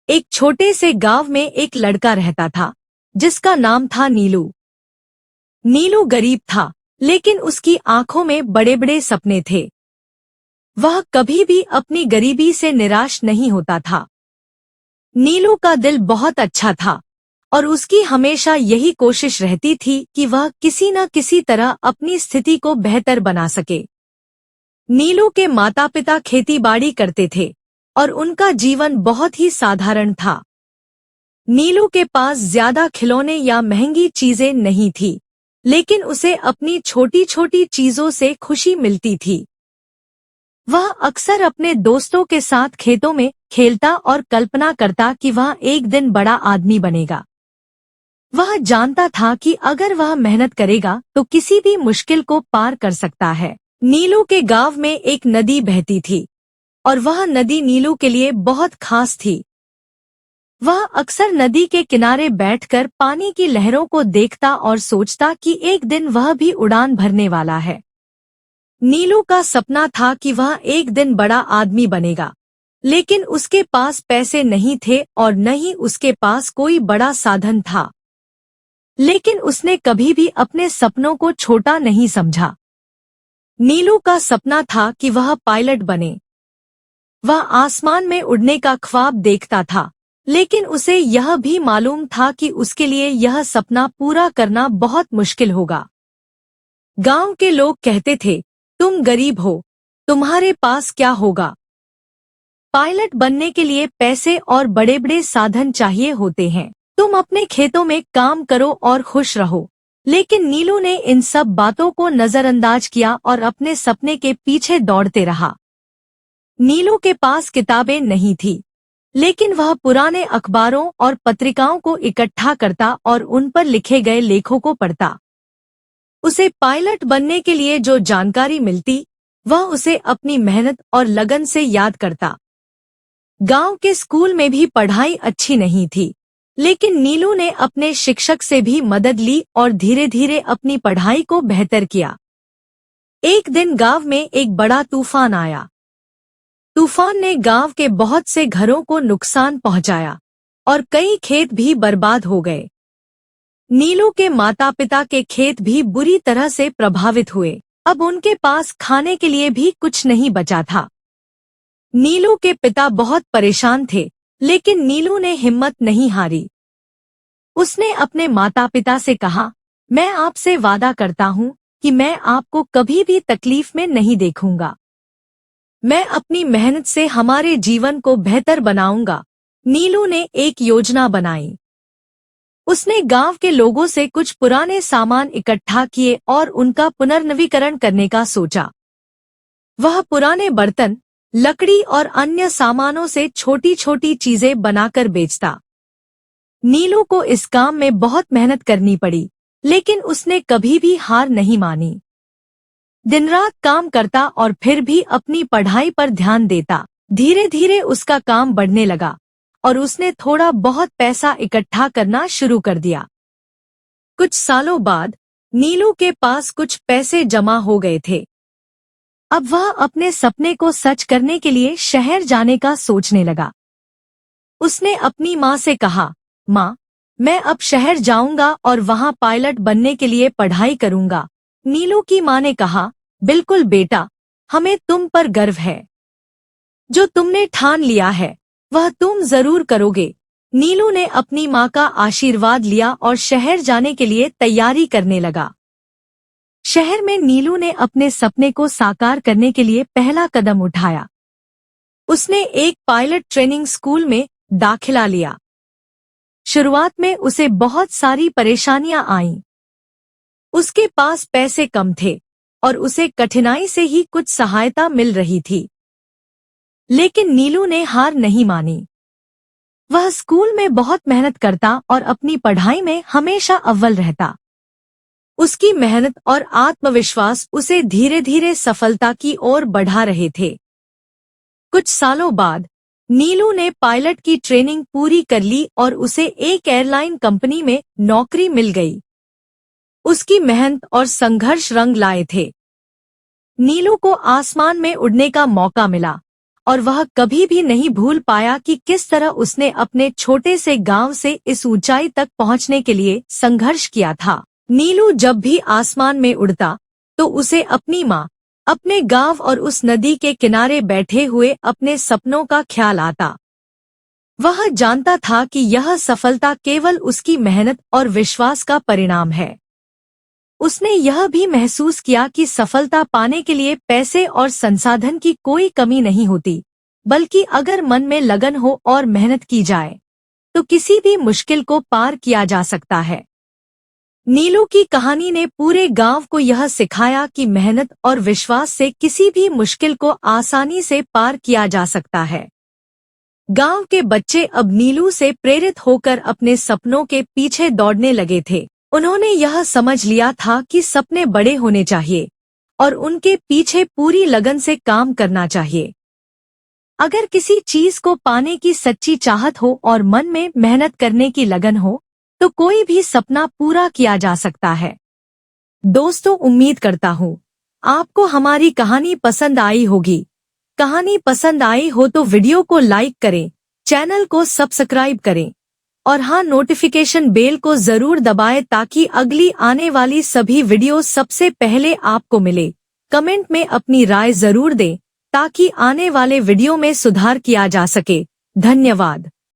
एक छोटे से गांव में एक लड़का रहता था जिसका नाम था नीलू। नीलू गरीब था, लेकिन उसकी आंखों में बड़े बड़े सपने थे। वह कभी भी अपनी गरीबी से निराश नहीं होता था। नीलू का दिल बहुत अच्छा था और उसकी हमेशा यही कोशिश रहती थी कि वह किसी न किसी तरह अपनी स्थिति को बेहतर बना सके। नीलू के माता पिता खेती बाड़ी करते थे और उनका जीवन बहुत ही साधारण था। नीलू के पास ज्यादा खिलौने या महंगी चीजें नहीं थी, लेकिन उसे अपनी छोटी छोटी चीजों से खुशी मिलती थी। वह अक्सर अपने दोस्तों के साथ खेतों में खेलता और कल्पना करता कि वह एक दिन बड़ा आदमी बनेगा। वह जानता था कि अगर वह मेहनत करेगा तो किसी भी मुश्किल को पार कर सकता है। नीलू के गांव में एक नदी बहती थी और वह नदी नीलू के लिए बहुत खास थी। वह अक्सर नदी के किनारे बैठकर पानी की लहरों को देखता और सोचता कि एक दिन वह भी उड़ान भरने वाला है। नीलू का सपना था कि वह एक दिन बड़ा आदमी बनेगा, लेकिन उसके पास पैसे नहीं थे और न ही उसके पास कोई बड़ा साधन था। लेकिन उसने कभी भी अपने सपनों को छोटा नहीं समझा। नीलू का सपना था कि वह पायलट बने। वह आसमान में उड़ने का ख्वाब देखता था, लेकिन उसे यह भी मालूम था कि उसके लिए यह सपना पूरा करना बहुत मुश्किल होगा। गांव के लोग कहते थे, तुम गरीब हो, तुम्हारे पास क्या होगा? पायलट बनने के लिए पैसे और बड़े बड़े साधन चाहिए होते हैं। तुम अपने खेतों में काम करो और खुश रहो। लेकिन नीलू ने इन सब बातों को नजरअंदाज किया और अपने सपने के पीछे दौड़ते रहा। नीलू के पास किताबें नहीं थी, लेकिन वह पुराने अखबारों और पत्रिकाओं को इकट्ठा करता और उन पर लिखे गए लेखों को पढ़ता। उसे पायलट बनने के लिए जो जानकारी मिलती, वह उसे अपनी मेहनत और लगन से याद करता। गांव के स्कूल में भी पढ़ाई अच्छी नहीं थी, लेकिन नीलू ने अपने शिक्षक से भी मदद ली और धीरे धीरे अपनी पढ़ाई को बेहतर किया। एक दिन गांव में एक बड़ा तूफान आया। तूफान ने गांव के बहुत से घरों को नुकसान पहुंचाया और कई खेत भी बर्बाद हो गए। नीलू के माता पिता के खेत भी बुरी तरह से प्रभावित हुए। अब उनके पास खाने के लिए भी कुछ नहीं बचा था। नीलू के पिता बहुत परेशान थे, लेकिन नीलू ने हिम्मत नहीं हारी। उसने अपने माता पिता से कहा, मैं आपसे वादा करता हूँ कि मैं आपको कभी भी तकलीफ में नहीं देखूंगा। मैं अपनी मेहनत से हमारे जीवन को बेहतर बनाऊंगा। नीलू ने एक योजना बनाई। उसने गांव के लोगों से कुछ पुराने सामान इकट्ठा किए और उनका पुनर्नवीकरण करने का सोचा। वह पुराने बर्तन, लकड़ी और अन्य सामानों से छोटी छोटी चीजें बनाकर बेचता। नीलू को इस काम में बहुत मेहनत करनी पड़ी, लेकिन उसने कभी भी हार नहीं मानी। दिन रात काम करता और फिर भी अपनी पढ़ाई पर ध्यान देता। धीरे धीरे उसका काम बढ़ने लगा और उसने थोड़ा बहुत पैसा इकट्ठा करना शुरू कर दिया। कुछ सालों बाद नीलू के पास कुछ पैसे जमा हो गए थे। अब वह अपने सपने को सच करने के लिए शहर जाने का सोचने लगा। उसने अपनी माँ से कहा, माँ, मैं अब शहर जाऊंगा और वहाँ पायलट बनने के लिए पढ़ाई करूंगा। नीलू की माँ ने कहा, बिल्कुल बेटा, हमें तुम पर गर्व है। जो तुमने ठान लिया है, वह तुम जरूर करोगे। नीलू ने अपनी माँ का आशीर्वाद लिया और शहर जाने के लिए तैयारी करने लगा। शहर में नीलू ने अपने सपने को साकार करने के लिए पहला कदम उठाया। उसने एक पायलट ट्रेनिंग स्कूल में दाखिला लिया। शुरुआत में उसे बहुत सारी परेशानियां आईं। उसके पास पैसे कम थे और उसे कठिनाई से ही कुछ सहायता मिल रही थी। लेकिन नीलू ने हार नहीं मानी। वह स्कूल में बहुत मेहनत करता और अपनी पढ़ाई में हमेशा अव्वल रहता। उसकी मेहनत और आत्मविश्वास उसे धीरे धीरे सफलता की ओर बढ़ा रहे थे। कुछ सालों बाद नीलू ने पायलट की ट्रेनिंग पूरी कर ली और उसे एक एयरलाइन कंपनी में नौकरी मिल गई। उसकी मेहनत और संघर्ष रंग लाए थे। नीलू को आसमान में उड़ने का मौका मिला और वह कभी भी नहीं भूल पाया कि किस तरह उसने अपने छोटे से गांव से इस ऊंचाई तक पहुंचने के लिए संघर्ष किया था। नीलू जब भी आसमान में उड़ता तो उसे अपनी माँ, अपने गांव और उस नदी के किनारे बैठे हुए अपने सपनों का ख्याल आता। वह जानता था कि यह सफलता केवल उसकी मेहनत और विश्वास का परिणाम है। उसने यह भी महसूस किया कि सफलता पाने के लिए पैसे और संसाधन की कोई कमी नहीं होती, बल्कि अगर मन में लगन हो और मेहनत की जाए तो किसी भी मुश्किल को पार किया जा सकता है। नीलू की कहानी ने पूरे गांव को यह सिखाया कि मेहनत और विश्वास से किसी भी मुश्किल को आसानी से पार किया जा सकता है। गांव के बच्चे अब नीलू से प्रेरित होकर अपने सपनों के पीछे दौड़ने लगे थे। उन्होंने यह समझ लिया था कि सपने बड़े होने चाहिए और उनके पीछे पूरी लगन से काम करना चाहिए। अगर किसी चीज को पाने की सच्ची चाहत हो और मन में मेहनत करने की लगन हो तो कोई भी सपना पूरा किया जा सकता है। दोस्तों, उम्मीद करता हूँ आपको हमारी कहानी पसंद आई होगी। कहानी पसंद आई हो तो वीडियो को लाइक करें, चैनल को सब्सक्राइब करें और हाँ, नोटिफिकेशन बेल को जरूर दबाएं ताकि अगली आने वाली सभी वीडियो सबसे पहले आपको मिले। कमेंट में अपनी राय जरूर दें ताकि आने वाले वीडियो में सुधार किया जा सके। धन्यवाद।